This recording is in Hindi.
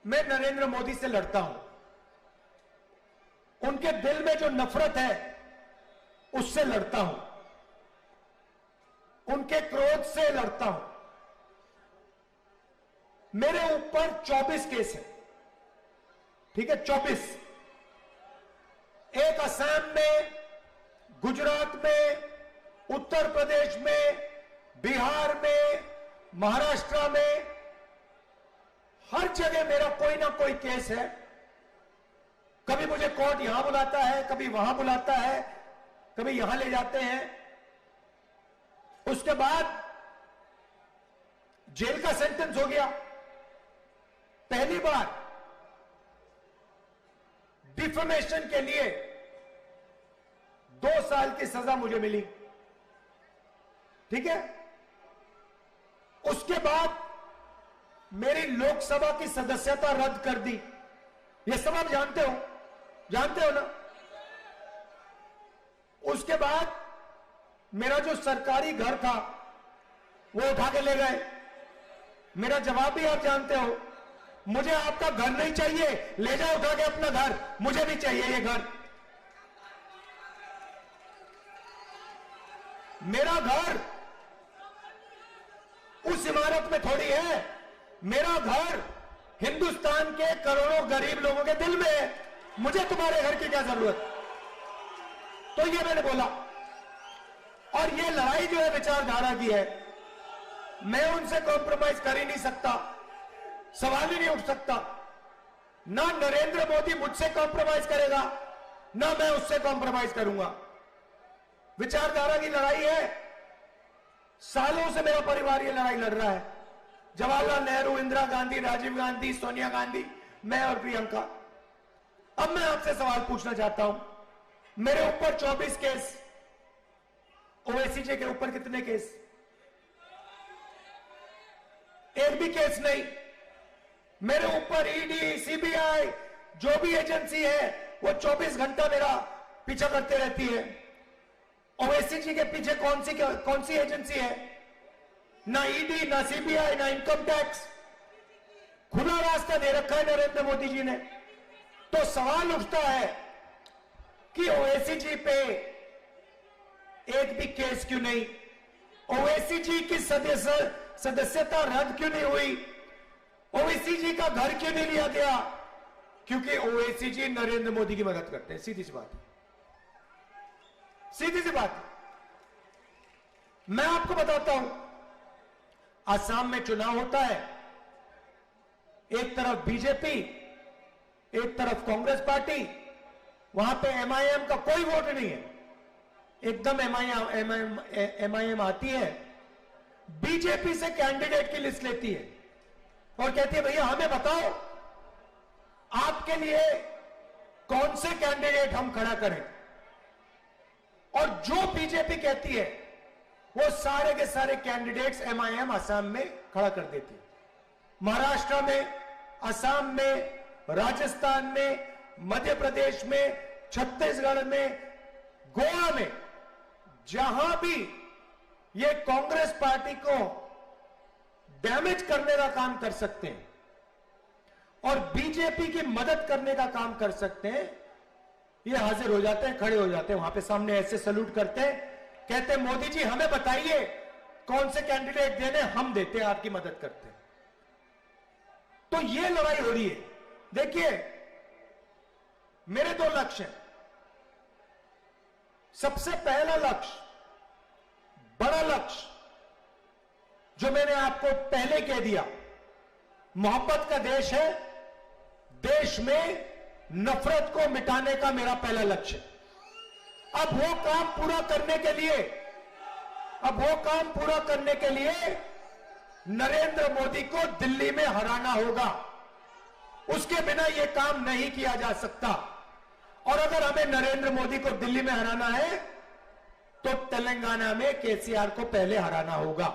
मैं नरेंद्र मोदी से लड़ता हूं, उनके दिल में जो नफरत है उससे लड़ता हूं, उनके क्रोध से लड़ता हूं। मेरे ऊपर 24 केस है, ठीक है, 24। एक असम में, गुजरात में, उत्तर प्रदेश में, बिहार में, महाराष्ट्र में, हर जगह मेरा कोई ना कोई केस है। कभी मुझे कोर्ट यहां बुलाता है, कभी वहां बुलाता है, कभी यहां ले जाते हैं। उसके बाद जेल का सेंटेंस हो गया। पहली बार डिफेमेशन के लिए 2 साल की सजा मुझे मिली, ठीक है। उसके बाद मेरी लोकसभा की सदस्यता रद्द कर दी। यह सब आप जानते हो ना। उसके बाद मेरा जो सरकारी घर था वो उठा के ले गए। मेरा जवाब भी आप जानते हो, मुझे आपका घर नहीं चाहिए, ले जाओ उठा के अपना घर, मुझे भी चाहिए ये घर। मेरा घर उस इमारत में थोड़ी है, मेरा घर हिंदुस्तान के करोड़ों गरीब लोगों के दिल में है। मुझे तुम्हारे घर की क्या जरूरत। तो ये मैंने बोला। और ये लड़ाई जो है विचारधारा की है, मैं उनसे कॉम्प्रोमाइज कर ही नहीं सकता, सवाल ही नहीं उठ सकता। ना नरेंद्र मोदी मुझसे कॉम्प्रोमाइज करेगा, ना मैं उससे कॉम्प्रोमाइज करूंगा। विचारधारा की लड़ाई है। सालों से मेरा परिवार ये लड़ाई लड़ रहा है। जवाहरलाल नेहरू, इंदिरा गांधी, राजीव गांधी, सोनिया गांधी, मैं और प्रियंका। अब मैं आपसे सवाल पूछना चाहता हूं, मेरे ऊपर 24 केस, ओवैसी जी के ऊपर कितने केस? एक भी केस नहीं। मेरे ऊपर ईडी, सीबीआई, जो भी एजेंसी है वो 24 घंटा मेरा पीछा करते रहती है। ओवैसी जी के पीछे कौन सी एजेंसी है? ना ईडी, ना सीबीआई, ना इनकम टैक्स। खुला रास्ता दे रखा है नरेंद्र मोदी जी ने। तो सवाल उठता है कि ओवैसी जी पे एक भी केस क्यों नहीं? ओवैसी जी की सदस्यता रद्द क्यों नहीं हुई? ओवैसी जी का घर क्यों नहीं लिया गया? क्योंकि ओवैसी जी नरेंद्र मोदी की मदद करते हैं। सीधी सी बात है, सीधी सी बात है। मैं आपको बताता हूं, असम में चुनाव होता है, एक तरफ बीजेपी, एक तरफ कांग्रेस पार्टी, वहां पे एमआईएम का कोई वोट नहीं है। एकदम एमआईएम आती है, बीजेपी से कैंडिडेट की लिस्ट लेती है और कहती है भैया हमें बताओ आपके लिए कौन से कैंडिडेट हम खड़ा करें। और जो बीजेपी कहती है वो सारे के सारे कैंडिडेट्स एमआईएम असम में खड़ा कर देती है। महाराष्ट्र में, असम में, राजस्थान में, मध्य प्रदेश में, छत्तीसगढ़ में, गोवा में, जहां भी ये कांग्रेस पार्टी को डैमेज करने का काम कर सकते हैं और बीजेपी की मदद करने का काम कर सकते हैं, ये हाजिर हो जाते हैं, खड़े हो जाते हैं वहां पे, सामने ऐसे सैल्यूट करते हैं, कहते हैं मोदी जी हमें बताइए कौन से कैंडिडेट देने, हम देते हैं, आपकी मदद करते हैं। तो ये लड़ाई हो रही है। देखिए मेरे 2 लक्ष्य हैं। सबसे पहला लक्ष्य, बड़ा लक्ष्य, जो मैंने आपको पहले कह दिया, मोहब्बत का देश है, देश में नफरत को मिटाने का मेरा पहला लक्ष्य। अब वो काम पूरा करने के लिए नरेंद्र मोदी को दिल्ली में हराना होगा। उसके बिना यह काम नहीं किया जा सकता। और अगर हमें नरेंद्र मोदी को दिल्ली में हराना है तो तेलंगाना में केसीआर को पहले हराना होगा।